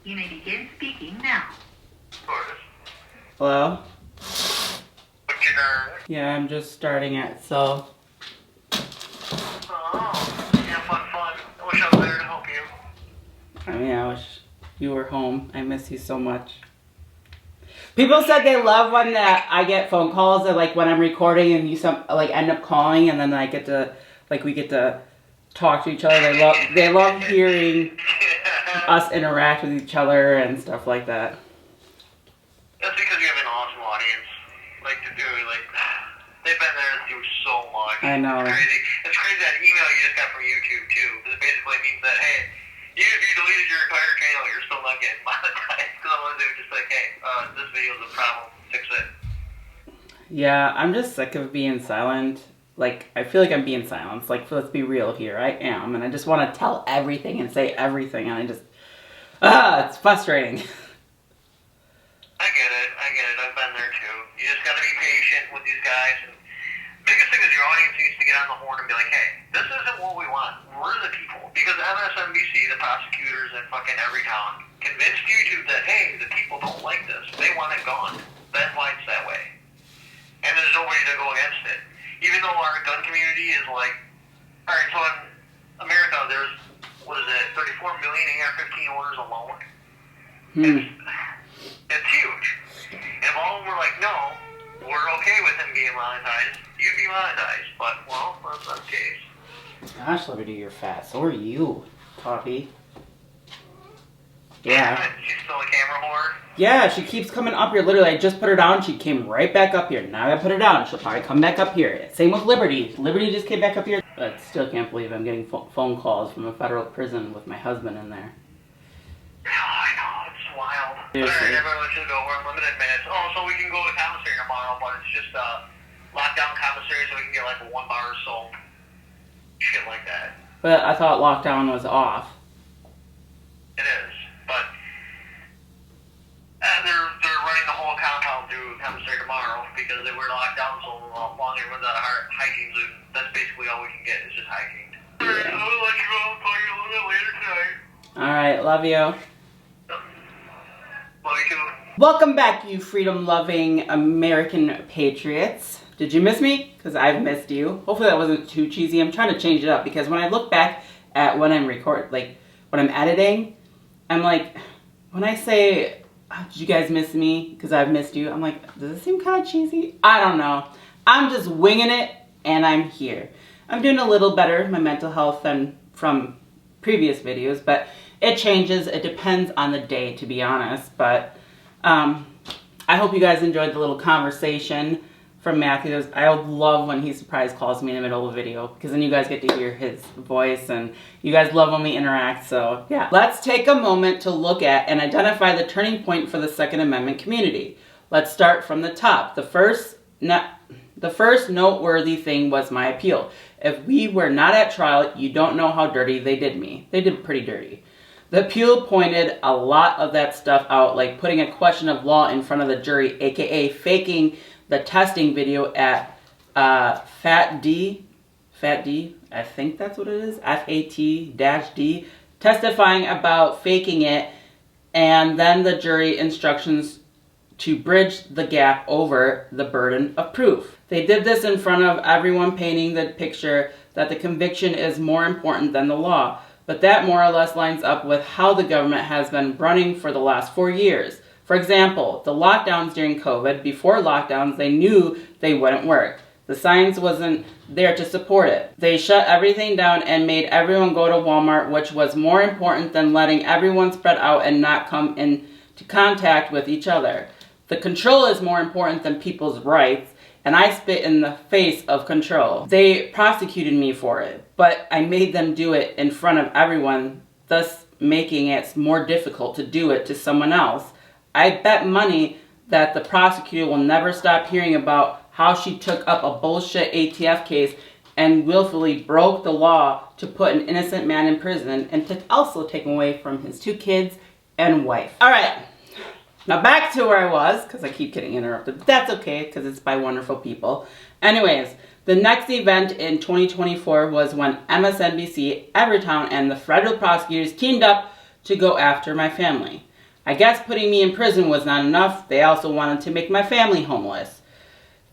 You may begin speaking now. Hello? What's your name? Yeah, I'm just starting it, so... Oh, yeah, fun. I wish I was there to help you. I mean, I wish you were home. I miss you so much. People said they love when that I get phone calls that, like, when I'm recording and you end up calling and then I get to, like, we get to talk to each other. They love hearing us interact with each other and stuff like that. That's because you have an awesome audience. Like, they've been there with you so much. I know. It's crazy that email you just got from YouTube, too. Because it basically means that, hey, even if you deleted your entire channel, you're still not getting monetized. Because otherwise they were just like, hey, this video's a problem. Fix it. Yeah, I'm just sick of being silent. Like, I feel like I'm being silenced. Like, let's be real here. I am. And I just want to tell everything and say everything. And I just... it's frustrating. I get it. I've been there, too. You just got to be patient with these guys. And the biggest thing is your audience needs to get on the horn and be like, hey, this isn't what we want. We're the people. Because MSNBC, the prosecutors in fucking every town, convinced YouTube that, hey, the people don't like this. They want it gone. That's why it's that way. And there's nobody to go against it. Even though our gun community is like, alright, so in America, there's, 34 million AR-15 orders alone? It's huge. And if all of them were like, no, we're okay with him being monetized, you'd be monetized. But, well, that's not the case. Gosh, Liberty, you're fat. So are you, Poppy. Yeah. She's still a camera whore? Yeah, she keeps coming up here. Literally, I just put her down. She came right back up here. Now I put her down. She'll probably come back up here. Same with Liberty. Liberty just came back up here. But still can't believe I'm getting phone calls from a federal prison with my husband in there. Oh, I know. It's wild. Seriously. Alright, everyone should go. We're in limited minutes. Oh, so we can go to commissary tomorrow, but it's just lockdown commissary so we can get like a 1 bar of soap. Shit like that. But I thought lockdown was off. It is, but they're running the whole compound through commissary tomorrow because they were locked down so long they run out of hygiene. So that's basically all we can get is just hygiene. Alright, I'll let you go. I'll call you a little bit later tonight. Alright, love you. Love you too. Welcome back, you freedom-loving American patriots. Did you miss me? Because I've missed you. Hopefully that wasn't too cheesy. I'm trying to change it up because when I look back at when I'm when I'm editing, I'm like, when I say, oh, did you guys miss me? Because I've missed you. I'm like, does it seem kind of cheesy? I don't know. I'm just winging it, and I'm here. I'm doing a little better, my mental health, than from previous videos, but it changes. It depends on the day, to be honest. But I hope you guys enjoyed the little conversation from Matthew. I love when he surprise calls me in the middle of a video because then you guys get to hear his voice and you guys love when we interact. So yeah, let's take a moment to look at and identify the turning point for the Second Amendment community. Let's start from the top. The first noteworthy thing was my appeal. If we were not at trial, you don't know how dirty they did me. They did pretty dirty. The appeal pointed a lot of that stuff out, like putting a question of law in front of the jury, aka faking the testing video at FAT-D, I think that's what it is, FAT-D, testifying about faking it, and then the jury instructions to bridge the gap over the burden of proof. They did this in front of everyone, painting the picture that the conviction is more important than the law, but that more or less lines up with how the government has been running for the last 4 years. For example, the lockdowns during COVID, before lockdowns, they knew they wouldn't work. The science wasn't there to support it. They shut everything down and made everyone go to Walmart, which was more important than letting everyone spread out and not come into contact with each other. The control is more important than people's rights, and I spit in the face of control. They prosecuted me for it, but I made them do it in front of everyone, thus making it more difficult to do it to someone else. I bet money that the prosecutor will never stop hearing about how she took up a bullshit ATF case and willfully broke the law to put an innocent man in prison and to also take away from his 2 kids and wife. Alright, now back to where I was, because I keep getting interrupted. That's okay, because it's by wonderful people. Anyways, the next event in 2024 was when MSNBC, Everytown, and the federal prosecutors teamed up to go after my family. I guess putting me in prison was not enough. They also wanted to make my family homeless.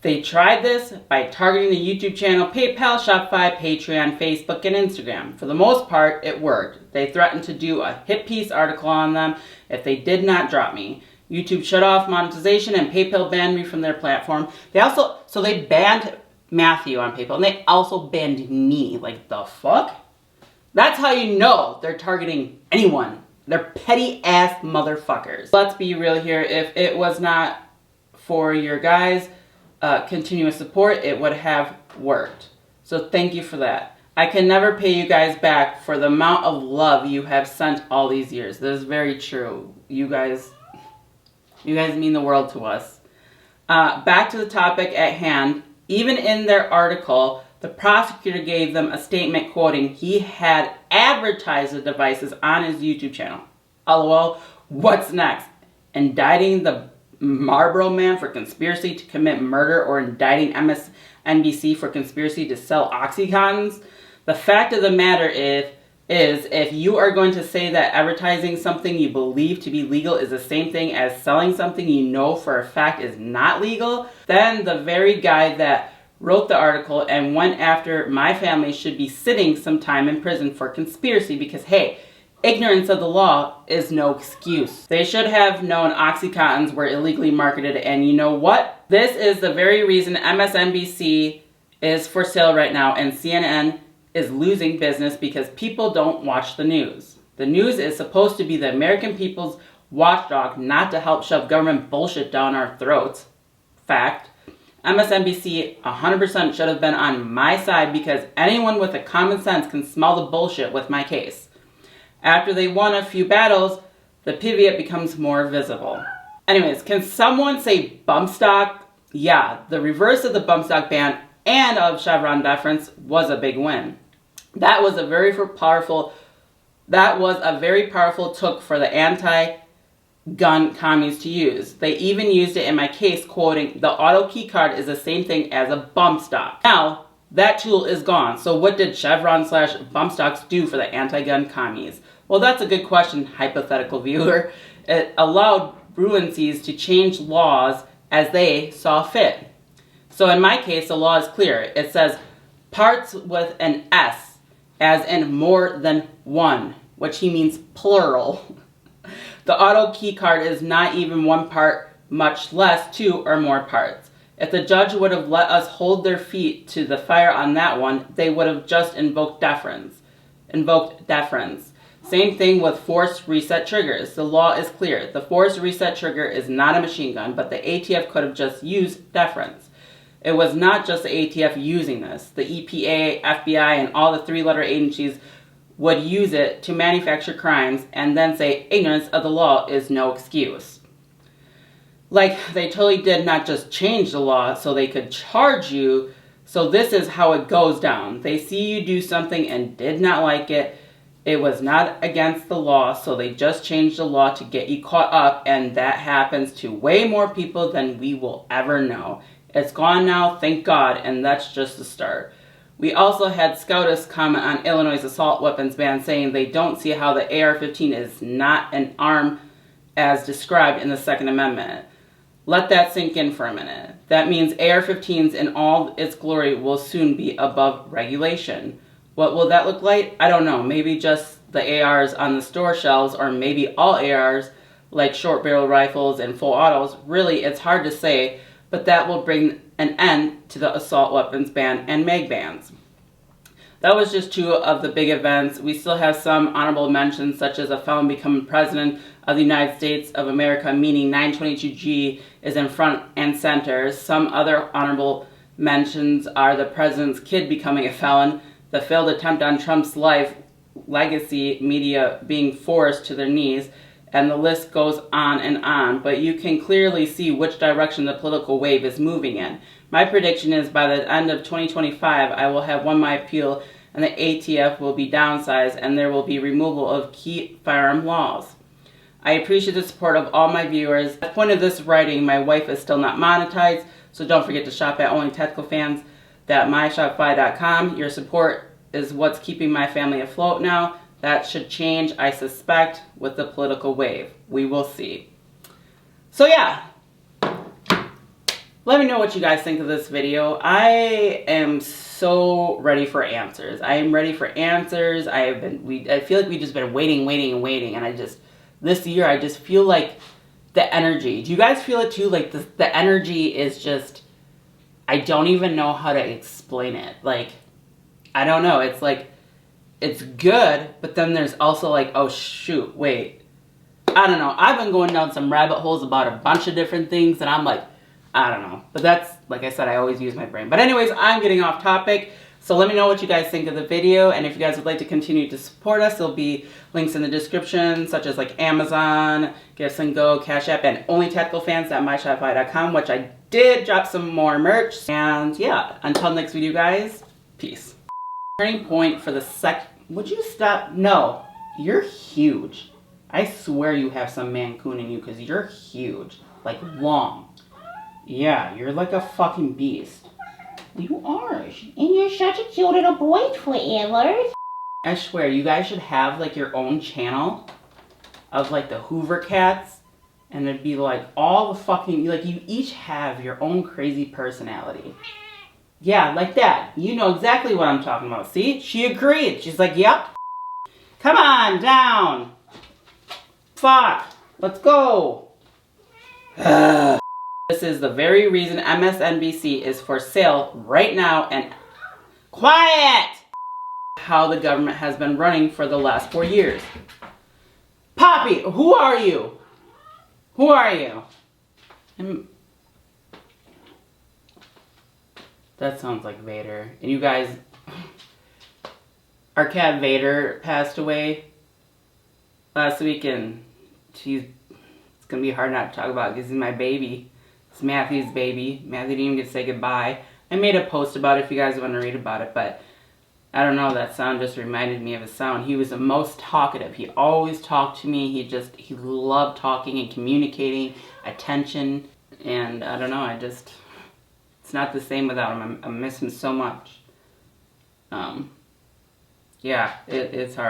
They tried this by targeting the YouTube channel, PayPal, Shopify, Patreon, Facebook, and Instagram. For the most part, it worked. They threatened to do a hit piece article on them if they did not drop me. YouTube shut off monetization and PayPal banned me from their platform. They banned Matthew on PayPal and they also banned me. Like, the fuck? That's how you know they're targeting anyone. They're petty ass motherfuckers. Let's be real here. If it was not for your guys' continuous support, it would have worked. So thank you for that. I can never pay you guys back for the amount of love you have sent all these years. That is very true. You guys mean the world to us. Back to the topic at hand. Even in their article, the prosecutor gave them a statement quoting, he had advertised the devices on his YouTube channel. LOL, what's next? Indicting the Marlboro Man for conspiracy to commit murder or indicting MSNBC for conspiracy to sell Oxycontins? The fact of the matter is if you are going to say that advertising something you believe to be legal is the same thing as selling something you know for a fact is not legal, then the very guy that wrote the article and went after my family should be sitting some time in prison for conspiracy because, hey, ignorance of the law is no excuse. They should have known Oxycontins were illegally marketed, and you know what? This is the very reason MSNBC is for sale right now and CNN is losing business because people don't watch the news. The news is supposed to be the American people's watchdog, not to help shove government bullshit down our throats. Fact. MSNBC 100% should have been on my side because anyone with a common sense can smell the bullshit with my case. After they won a few battles, the pivot becomes more visible. Anyways, can someone say bump stock? Yeah, the reverse of the bump stock ban and of Chevron deference was a big win. That was a very powerful took for the anti-gun commies to use. They even used it in my case, quoting, the auto key card is the same thing as a bump stock. Now, that tool is gone. So what did Chevron/bump stocks do for the anti-gun commies? Well, that's a good question, hypothetical viewer. It allowed Bruinsees to change laws as they saw fit. So in my case, the law is clear. It says parts with an S, as in more than one, which he means plural. The auto key card is not even one part, much less two or more parts. If the judge would have let us hold their feet to the fire on that one, they would have just invoked deference. Same thing with forced reset triggers. The law is clear. The forced reset trigger is not a machine gun, but the ATF could have just used deference. It was not just the ATF using this. The EPA, FBI, and all the three-letter agencies would use it to manufacture crimes and then say ignorance of the law is no excuse. Like, they totally did not just change the law so they could charge you. So this is how it goes down. They see you do something and did not like it. It was not against the law, so they just changed the law to get you caught up, and that happens to way more people than we will ever know. It's gone now, thank God, and that's just the start. We also had SCOTUS comment on Illinois' assault weapons ban, saying they don't see how the AR-15 is not an arm as described in the Second Amendment. Let that sink in for a minute. That means AR-15s in all its glory will soon be above regulation. What will that look like? I don't know. Maybe just the ARs on the store shelves, or maybe all ARs like short barrel rifles and full autos. Really, it's hard to say, but that will bring an end to the assault weapons ban and mag bans. That was just two of the big events. We still have some honorable mentions, such as a felon becoming president of the United States of America, meaning 922G is in front and center. Some other honorable mentions are the president's kid becoming a felon, the failed attempt on Trump's life, legacy media being forced to their knees, and the list goes on and on, but you can clearly see which direction the political wave is moving in. My prediction is by the end of 2025, I will have won my appeal and the ATF will be downsized and there will be removal of key firearm laws. I appreciate the support of all my viewers. At the point of this writing, my wife is still not monetized, so don't forget to shop at onlytacticalfans.myshopify.com. Your support is what's keeping my family afloat now. That should change, I suspect, with the political wave. We will see. So yeah, let me know what you guys think of this video. I am so ready for answers. I am ready for answers. I feel like we've just been waiting, and this year I just feel like the energy. Do you guys feel it too? Like the energy is just, I don't even know how to explain it. Like, I don't know. It's like, it's good, but then there's also like, oh shoot, wait. I don't know. I've been going down some rabbit holes about a bunch of different things, and I'm like, I don't know. But that's, like I said, I always use my brain. But anyways, I'm getting off topic. So let me know what you guys think of the video, and if you guys would like to continue to support us, there'll be links in the description, such as like Amazon, Givesendgo, Cash App, and onlytacticalfans.myshopify.com, which I did drop some more merch. And yeah, until next video, guys, peace. Turning point for the would you stop? No, you're huge. I swear you have some Mancoon in you, because you're huge. Like, long. Yeah, you're like a fucking beast. You are. And you're such a cute little boy forever. I swear, you guys should have like your own channel of like the Hoover cats. And it'd be like all the fucking, like you each have your own crazy personality. Yeah, like that. You know exactly what I'm talking about. See? She agreed. She's like, yep. Come on, down. Fuck. Let's go. This is the very reason MSNBC is for sale right now, and quiet! How the government has been running for the last 4 years. Poppy, who are you? Who are you? That sounds like Vader. And you guys, our cat Vader passed away last week, and it's gonna be hard not to talk about because he's my baby. It's Matthew's baby. Matthew didn't even get to say goodbye. I made a post about it if you guys want to read about it, but I don't know, that sound just reminded me of his sound. He was the most talkative. He always talked to me. He loved talking and communicating, attention, and I don't know, it's not the same without him. I miss him so much. Yeah, it's hard.